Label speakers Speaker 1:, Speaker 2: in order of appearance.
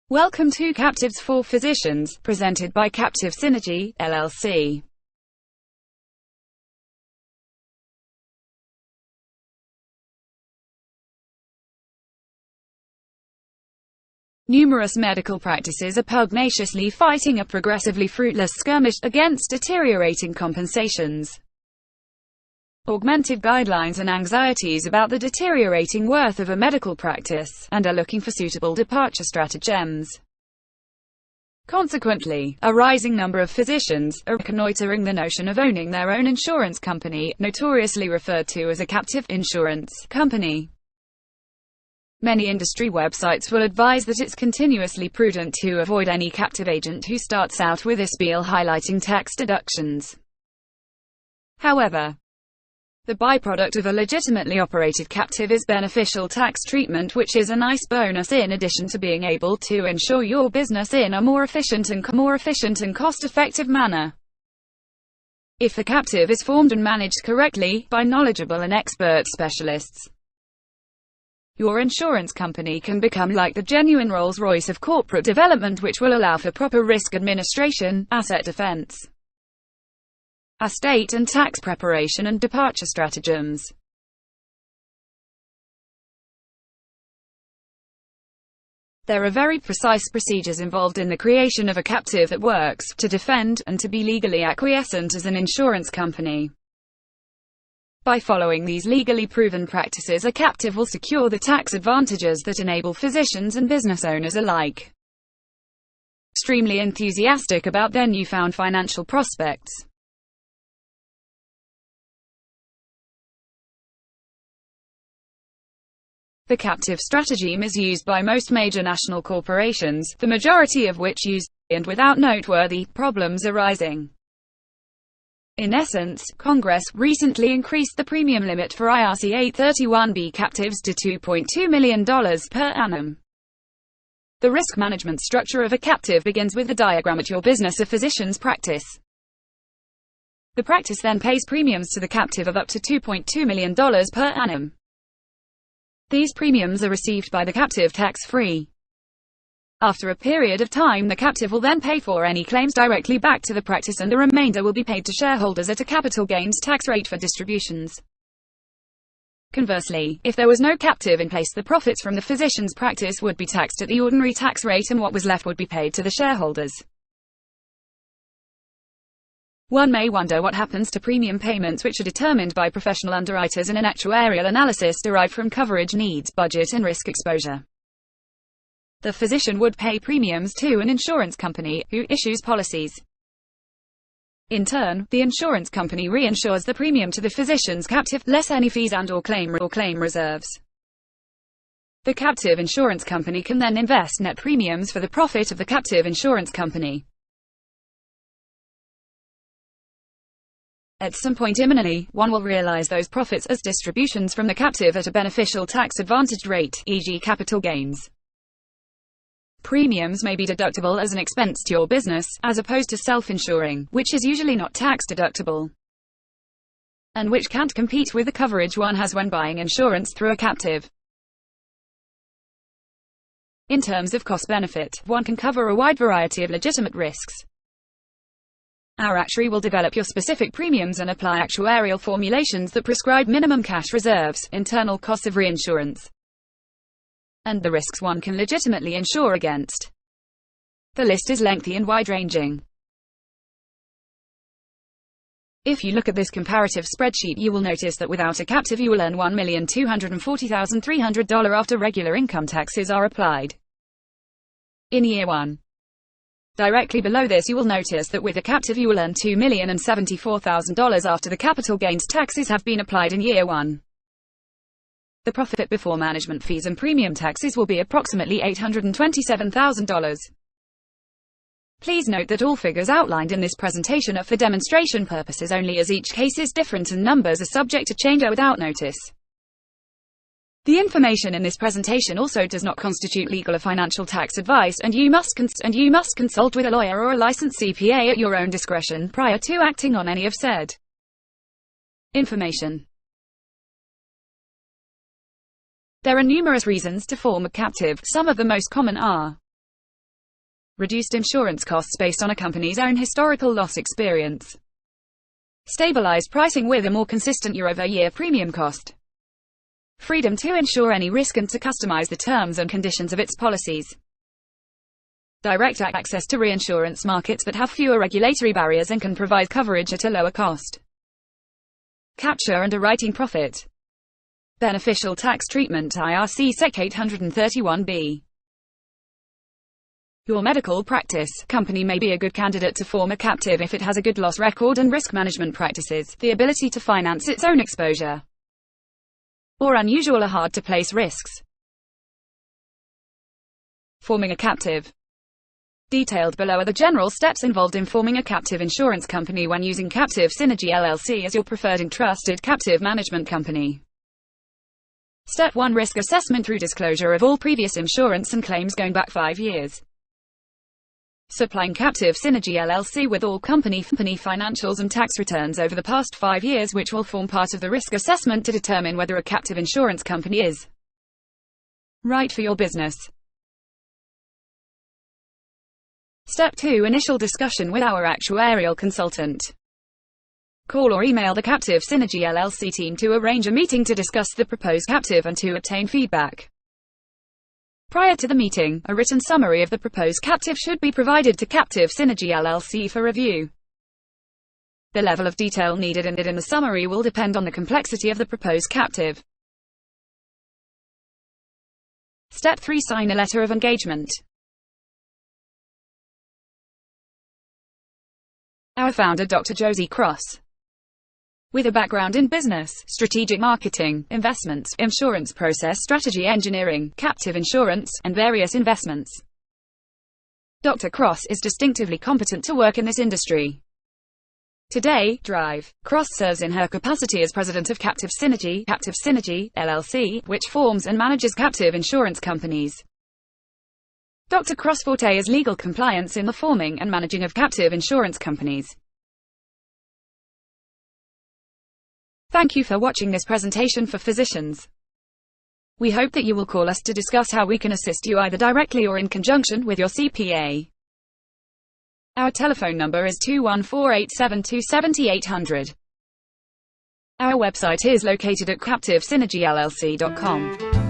Speaker 1: Welcome to Captives for Physicians, presented by Captive Synergy, LLC. Numerous medical practices are pugnaciously fighting a progressively fruitless skirmish against deteriorating compensations, augmented guidelines and anxieties about the deteriorating worth of a medical practice, and are looking for suitable departure stratagems. Consequently, a rising number of physicians are reconnoitering the notion of owning their own insurance company, notoriously referred to as a captive insurance company. Many industry websites will advise that it's continuously prudent to avoid any captive agent who starts out with a spiel highlighting tax deductions. However, the byproduct of a legitimately operated captive is beneficial tax treatment, which is a nice bonus in addition to being able to insure your business in a more efficient and cost-effective manner. If the captive is formed and managed correctly by knowledgeable and expert specialists, your insurance company can become like the genuine Rolls-Royce of corporate development, which will allow for proper risk administration, asset defense, estate and tax preparation, and departure stratagems. There are very precise procedures involved in the creation of a captive that works to defend and to be legally acquiescent as an insurance company. By following these legally proven practices, a captive will secure the tax advantages that enable physicians and business owners alike extremely enthusiastic about their newfound financial prospects. The captive stratagem is used by most major national corporations, the majority of which use it, and without noteworthy problems arising. In essence, Congress recently increased the premium limit for IRC 831B captives to $2.2 million per annum. The risk management structure of a captive begins with the diagram at your business or physician's practice. The practice then pays premiums to the captive of up to $2.2 million per annum. These premiums are received by the captive tax-free. After a period of time, the captive will then pay for any claims directly back to the practice, and the remainder will be paid to shareholders at a capital gains tax rate for distributions. Conversely, if there was no captive in place, the profits from the physician's practice would be taxed at the ordinary tax rate, and what was left would be paid to the shareholders. One may wonder what happens to premium payments, which are determined by professional underwriters and an actuarial analysis derived from coverage needs, budget and risk exposure. The physician would pay premiums to an insurance company, who issues policies. In turn, the insurance company reinsures the premium to the physician's captive, less any fees and/or claim reserves. The captive insurance company can then invest net premiums for the profit of the captive insurance company. At some point imminently, one will realize those profits as distributions from the captive at a beneficial tax-advantaged rate, e.g. capital gains. Premiums may be deductible as an expense to your business, as opposed to self-insuring, which is usually not tax-deductible, and which can't compete with the coverage one has when buying insurance through a captive. In terms of cost-benefit, one can cover a wide variety of legitimate risks. Our actuary will develop your specific premiums and apply actuarial formulations that prescribe minimum cash reserves, internal costs of reinsurance, and the risks one can legitimately insure against. The list is lengthy and wide-ranging. If you look at this comparative spreadsheet, you will notice that without a captive you will earn $1,240,300 after regular income taxes are applied in year 1. Directly below this you will notice that with a captive you will earn $2,074,000 after the capital gains taxes have been applied in year 1. The profit before management fees and premium taxes will be approximately $827,000. Please note that all figures outlined in this presentation are for demonstration purposes only, as each case is different and numbers are subject to change without notice. The information in this presentation also does not constitute legal or financial tax advice, and you must consult with a lawyer or a licensed CPA at your own discretion prior to acting on any of said information. There are numerous reasons to form a captive. Some of the most common are Reduced insurance costs based on a company's own historical loss experience. Stabilized pricing with a more consistent year-over-year premium cost. Freedom to insure any risk and to customize the terms and conditions of its policies. Direct access to reinsurance markets that have fewer regulatory barriers and can provide coverage at a lower cost. Capture underwriting profit. Beneficial tax treatment IRC Sec 831B. Your medical practice company may be a good candidate to form a captive if it has a good loss record and risk management practices, the ability to finance its own exposure, or unusual or hard-to-place risks. Forming a captive. Detailed below are the general steps involved in forming a captive insurance company when using Captive Synergy LLC as your preferred and trusted captive management company. Step 1. Risk assessment through disclosure of all previous insurance and claims going back 5 years. Supplying Captive Synergy LLC with all company financials and tax returns over the past 5 years, which will form part of the risk assessment to determine whether a captive insurance company is right for your business. Step 2. Initial discussion with our actuarial consultant. Call or email the Captive Synergy LLC team to arrange a meeting to discuss the proposed captive and to obtain feedback. Prior to the meeting, a written summary of the proposed captive should be provided to Captive Synergy LLC for review. The level of detail needed in the summary will depend on the complexity of the proposed captive. Step 3. Sign a letter of engagement. Our founder, Dr. Josie Cross, with a background in business, strategic marketing, investments, insurance process strategy engineering, captive insurance, and various investments. Dr. Cross is distinctively competent to work in this industry. Today, Cross serves in her capacity as president of Captive Synergy LLC, which forms and manages captive insurance companies. Dr. Cross' forte is legal compliance in the forming and managing of captive insurance companies. Thank you for watching this presentation for physicians. We hope that you will call us to discuss how we can assist you either directly or in conjunction with your CPA. Our telephone number is 214-872-7800. Our website is located at captivesynergyllc.com.